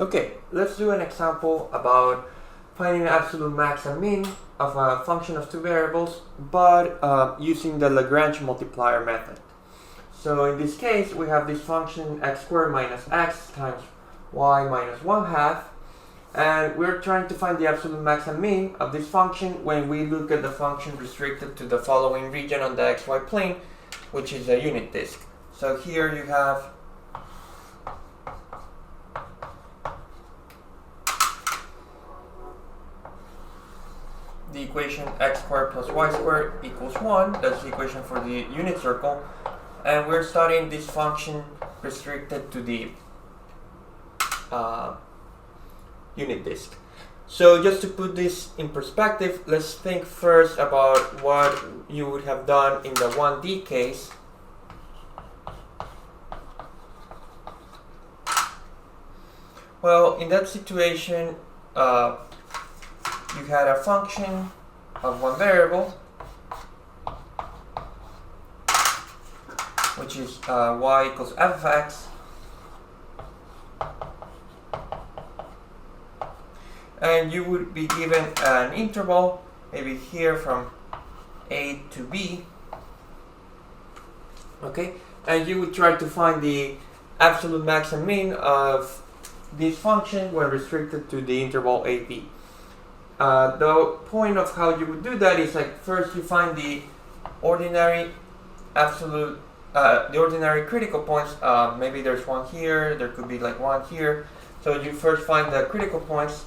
Okay, let's do an example about finding an absolute max and min of a function of two variables, but using the Lagrange multiplier method. So in this case, we have this function x squared minus x times y minus 1/2, and we're trying to find the absolute max and min of this function when we look at the function restricted to the following region on the xy plane, which is a unit disk. So here you have the equation x squared plus y squared equals 1. That's the equation for the unit circle. And we're studying this function restricted to the unit disk. So just to put this in perspective, let's think first about what you would have done in the 1D case. Well, in that situation, you had a function of one variable, which is y equals f of x, and you would be given an interval, maybe here from a to b, okay, and you would try to find the absolute max and min of this function when restricted to the interval a, b. The point of how you would do that is like first you find the ordinary absolute, the ordinary critical points. Maybe there's one here, there could be like one here. So you first find the critical points.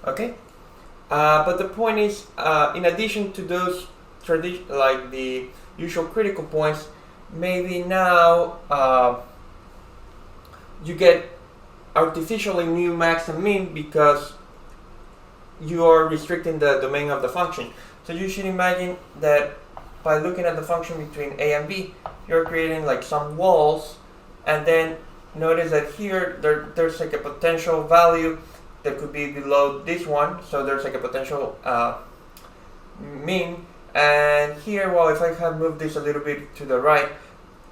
Okay, but the point is, in addition to those like the usual critical points, maybe now you get artificially new max and min because you are restricting the domain of the function. So you should imagine that by looking at the function between a and b, you're creating like some walls, and then notice that here there's like a potential value that could be below this one, so there's like a potential min. And here, well, if I have moved this a little bit to the right,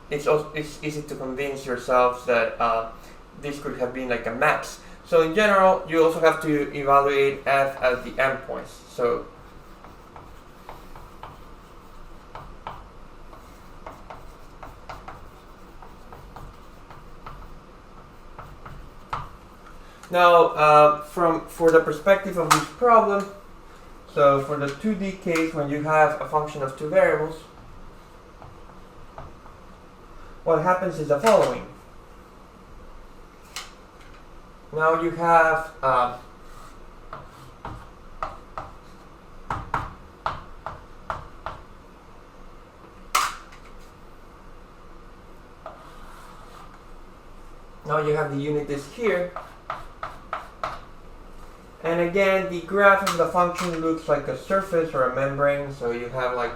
it's easy to convince yourselves that this could have been like a max. So in general, you also have to evaluate f at the endpoints. So now, for the perspective of this problem, so for the 2D case, when you have a function of two variables, what happens is the following. Now you have the unit disk here. And again, the graph of the function looks like a surface or a membrane, so you have like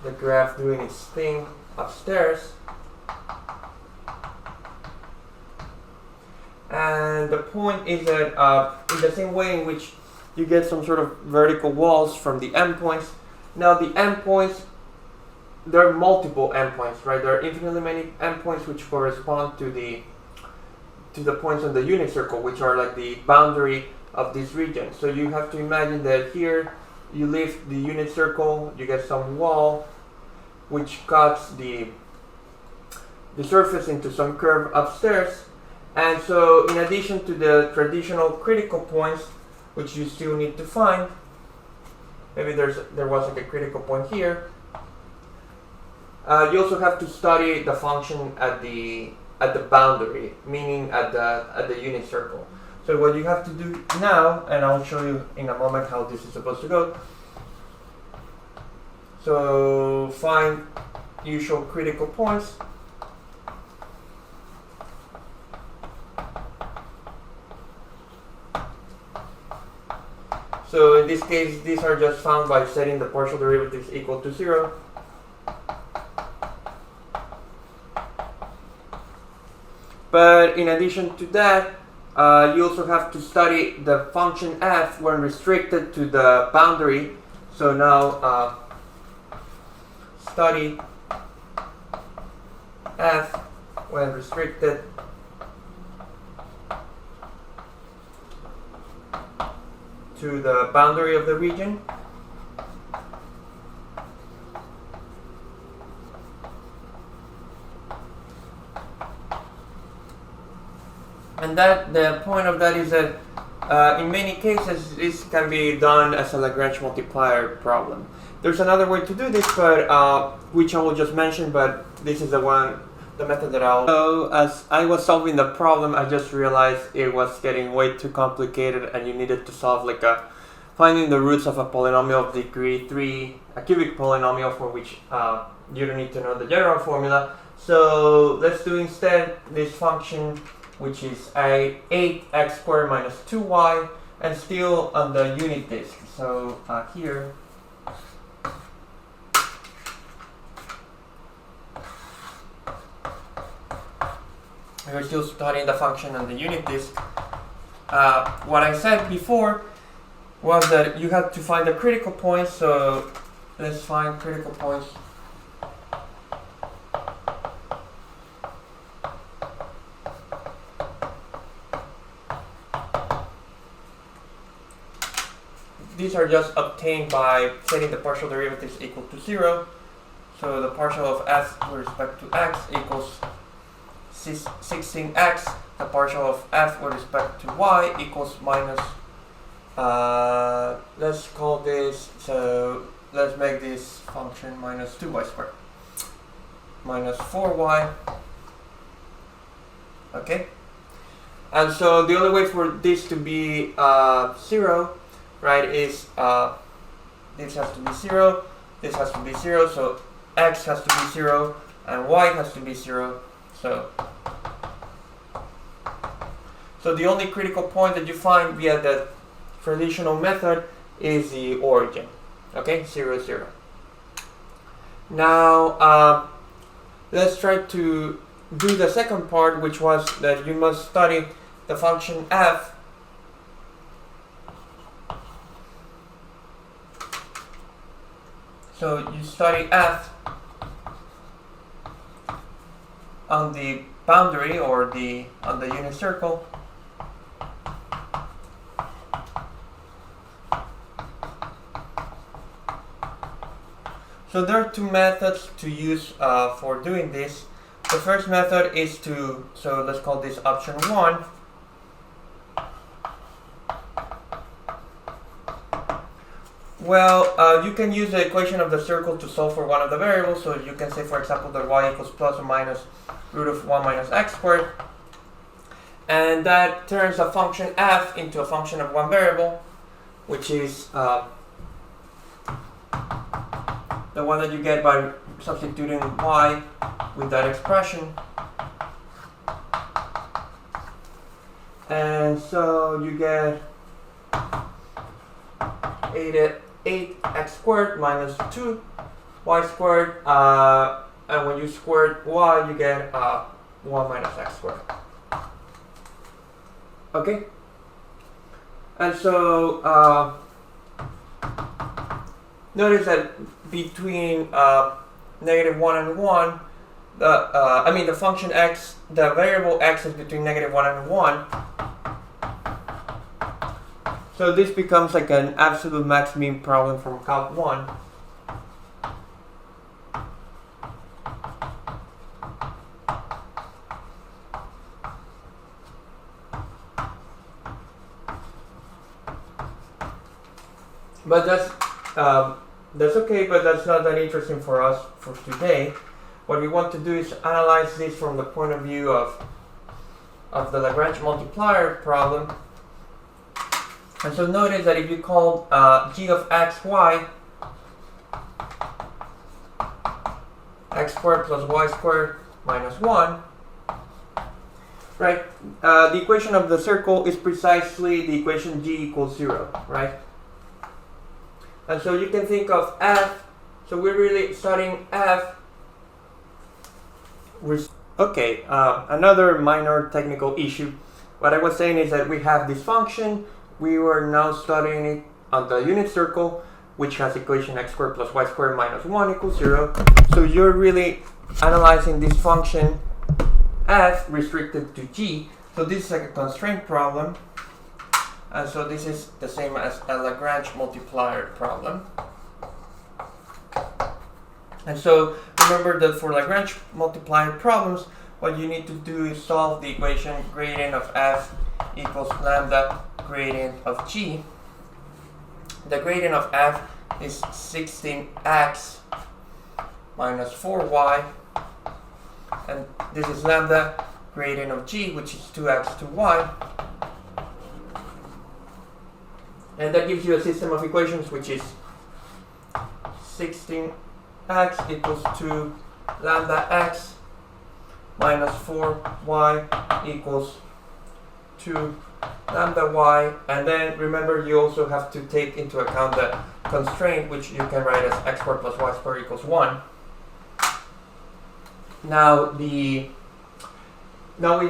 the graph doing its thing upstairs. And the point is that in the same way in which you get some sort of vertical walls from the endpoints, now the endpoints, there are multiple endpoints, right? There are infinitely many endpoints which correspond to the points on the unit circle, which are like the boundary of this region. So you have to imagine that here you lift the unit circle, you get some wall which cuts the surface into some curve upstairs. And so in addition to the traditional critical points, which you still need to find, maybe there was like a critical point here, you also have to study the function at the boundary, meaning at the unit circle. So what you have to do now, and I'll show you in a moment how this is supposed to go. So find usual critical points. So in this case, these are just found by setting the partial derivatives equal to 0. But in addition to that, you also have to study the function f when restricted to the boundary. So now study f when restricted to the boundary of the region. And that the point of that is that in many cases this can be done as a Lagrange multiplier problem. There's another way to do this, but which I will just mention, but this is the method that I'll. So as I was solving the problem, I just realized it was getting way too complicated, and you needed to solve like finding the roots of a polynomial of degree 3, a cubic polynomial for which you don't need to know the general formula. So let's do instead this function, which is 8x squared minus 2y, and still on the unit disk. So here, we're still studying the function on the unit disk. What I said before was that you have to find the critical points, so let's find critical points. These are just obtained by setting the partial derivatives equal to 0. So the partial of f with respect to x equals 16x. The partial of f with respect to y equals minus, let's call this, so let's make this function minus 2y squared. Minus 4y. Okay? And so the only way for this to be 0, right, is this has to be 0, this has to be 0, so x has to be 0, and y has to be 0. So the only critical point that you find via the traditional method is the origin. Okay, 0, 0. Now let's try to do the second part, which was that you must study the function f So you study f on the boundary or on the unit circle. So there are two methods to use for doing this. The first method is so let's call this option 1. Well, you can use the equation of the circle to solve for one of the variables. So you can say, for example, that y equals plus or minus root of 1 minus x squared. And that turns a function f into a function of one variable, which is the one that you get by substituting y with that expression. And so you get 8x squared minus 2y squared, and when you square y, you get 1 minus x squared. Okay? And so notice that between -1 and 1, the function x, the variable x is between -1 and 1. So this becomes like an absolute max mean problem from Calc 1. But that's okay, but that's not that interesting for us for today. What we want to do is analyze this from the point of view of the Lagrange multiplier problem. And so notice that if you call g of x, y, x squared plus y squared minus 1, right? The equation of the circle is precisely the equation g equals 0, right? And so you can think of f, so we're really studying f. Okay, another minor technical issue. what I was saying is that we have this function. We were now studying it on the unit circle, which has equation x squared plus y squared minus 1 equals 0. So you're really analyzing this function f restricted to g. So this is like a constraint problem. And so this is the same as a Lagrange multiplier problem. And so remember that for Lagrange multiplier problems, what you need to do is solve the equation gradient of f equals lambda gradient of g. The gradient of f is 16x minus 4y, and this is lambda gradient of g, which is 2x to y. And that gives you a system of equations which is 16x equals 2 lambda x minus 4y equals 2 lambda y. And then remember, you also have to take into account the constraint, which you can write as x squared plus y squared equals 1. Now we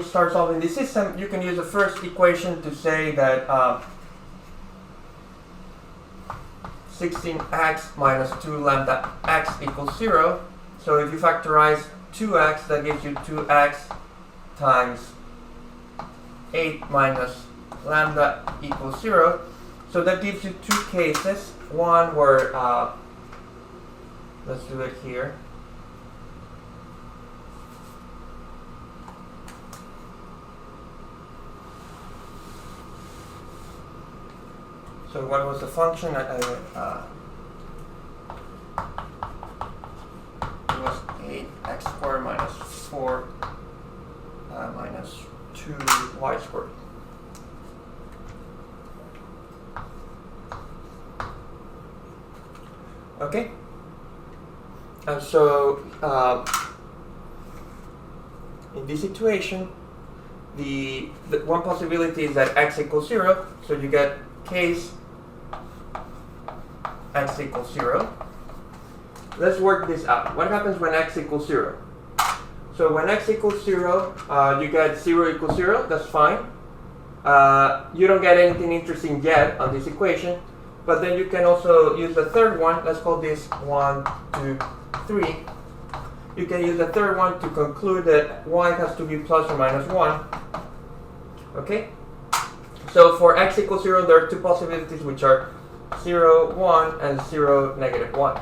start solving the system. You can use the first equation to say that 16x minus 2 lambda x equals 0. So if you factorize 2x, that gives you 2x times 8 minus lambda equals 0. So that gives you two cases. One where, let's do it here. So what was the function? It was 8x squared minus 4 minus 2y squared. Okay? And so in this situation, the one possibility is that x equals 0, so you get case x equals 0. Let's work this out. What happens when x equals 0? So when x equals 0, you get 0 equals 0, that's fine. You don't get anything interesting yet on this equation, but then you can also use the third one. Let's call this 1, 2, 3. You can use the third one to conclude that y has to be plus or minus 1. Okay? So for x equals 0, there are two possibilities, which are 0, 1, and 0, negative 1.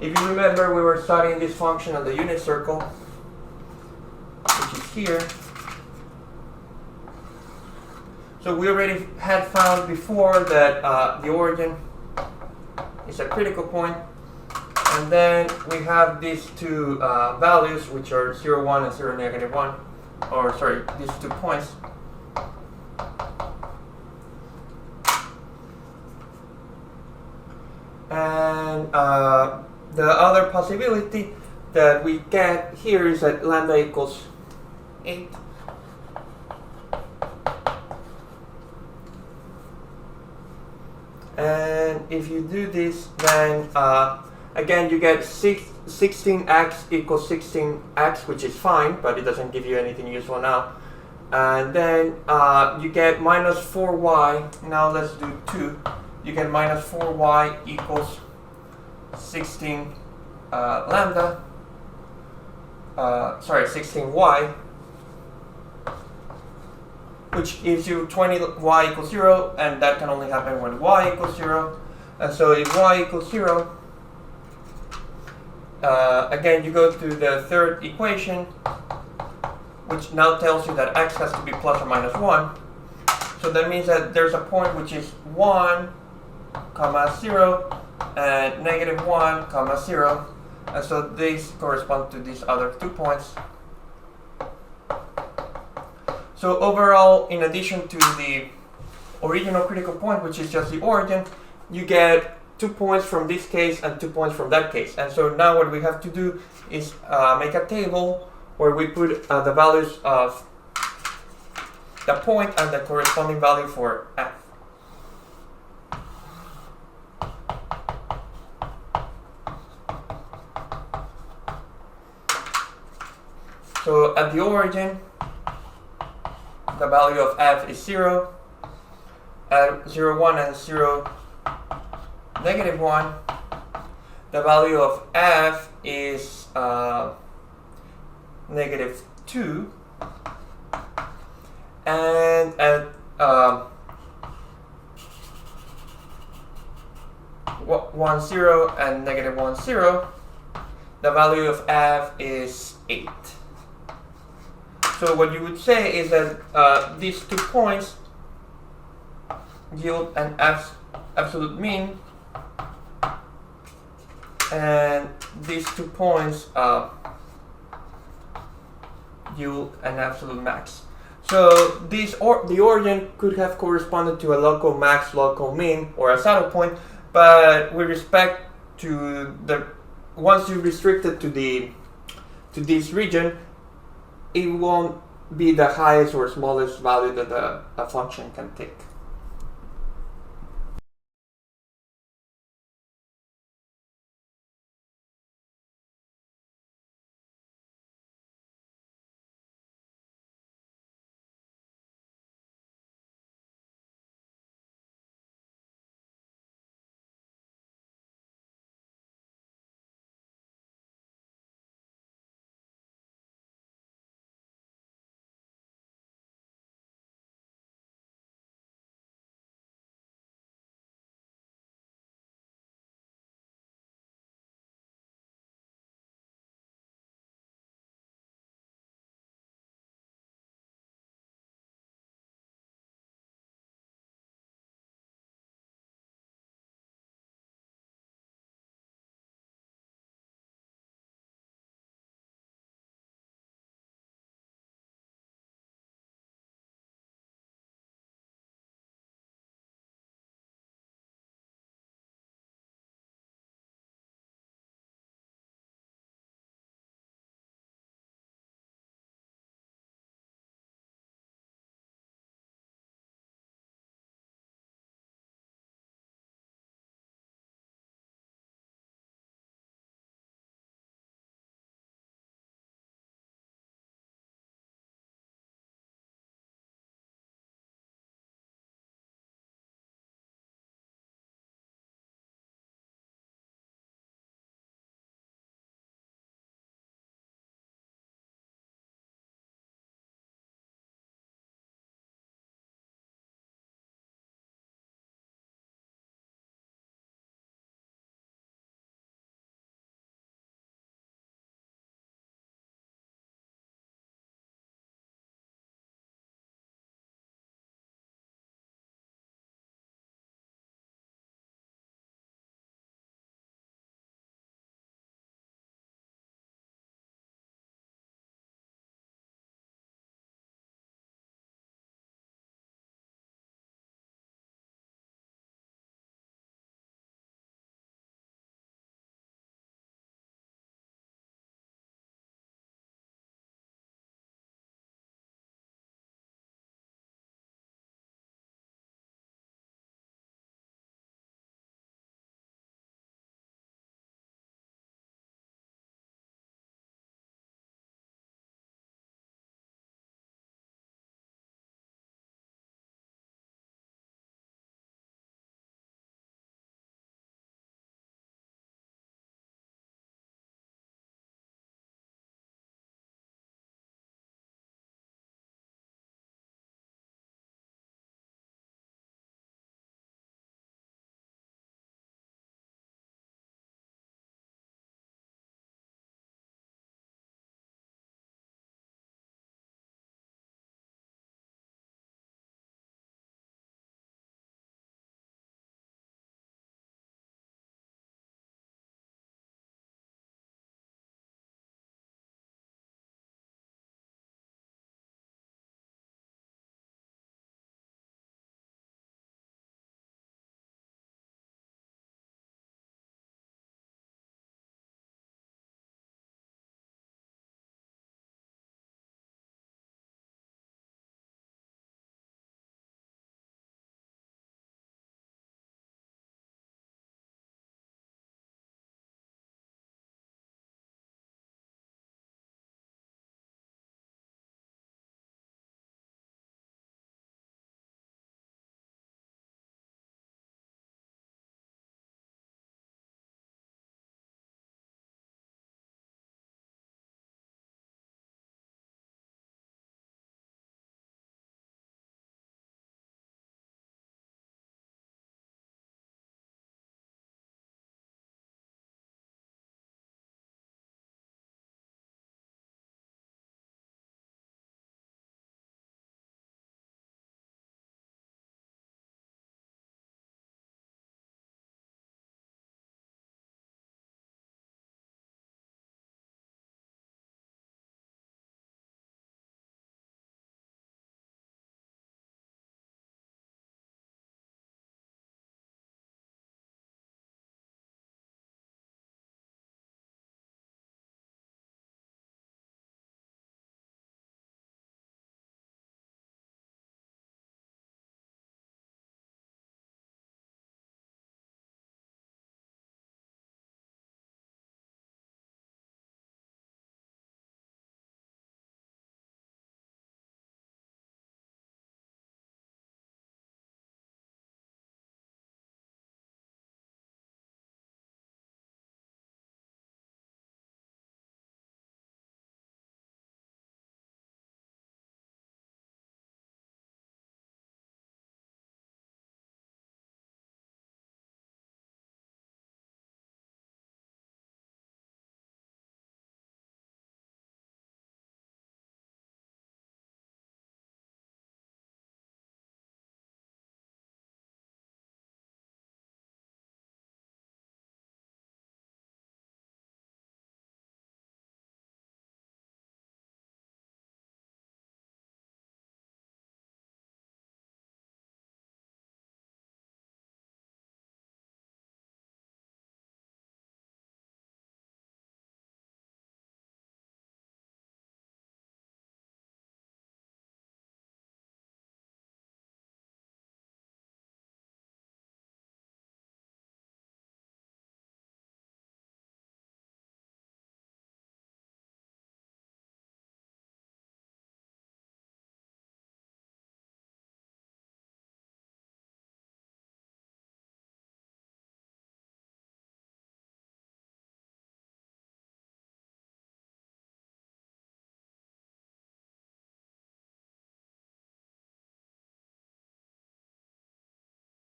If you remember, we were studying this function on the unit circle, which is here. So we already had found before that the origin is a critical point, and then we have these two values, which are 0, 1 and 0, negative 1, or sorry, these 2 points. And the other possibility that we get here is that lambda equals 8. And if you do this, then again you get 16x equals 16x, which is fine, but it doesn't give you anything useful now. And then you get minus 4y. Now let's do 2. You get minus 4y equals 16 lambda. 16y, which gives you 20y equals 0, and that can only happen when y equals 0. And so if y equals 0, again you go to the third equation, which now tells you that x has to be plus or minus 1. So that means that there's a point which is 1, comma 0, and negative 1, comma 0. And so these correspond to these other 2 points. So overall, in addition to the original critical point, which is just the origin, you get 2 points from this case and 2 points from that case. And so now what we have to do is make a table where we put the values of the point and the corresponding value for f. So at the origin, the value of f is 0, at 0, 1 and 0, negative 1, the value of f is negative 2, and at 1, 0 and negative 1, 0, the value of f is 8. So what you would say is that these 2 points yield an absolute mean, and these 2 points yield an absolute max. So the origin could have corresponded to a local max, local mean, or a saddle point, but with respect to once you restrict it to this region, it won't be the highest or smallest value that a function can take.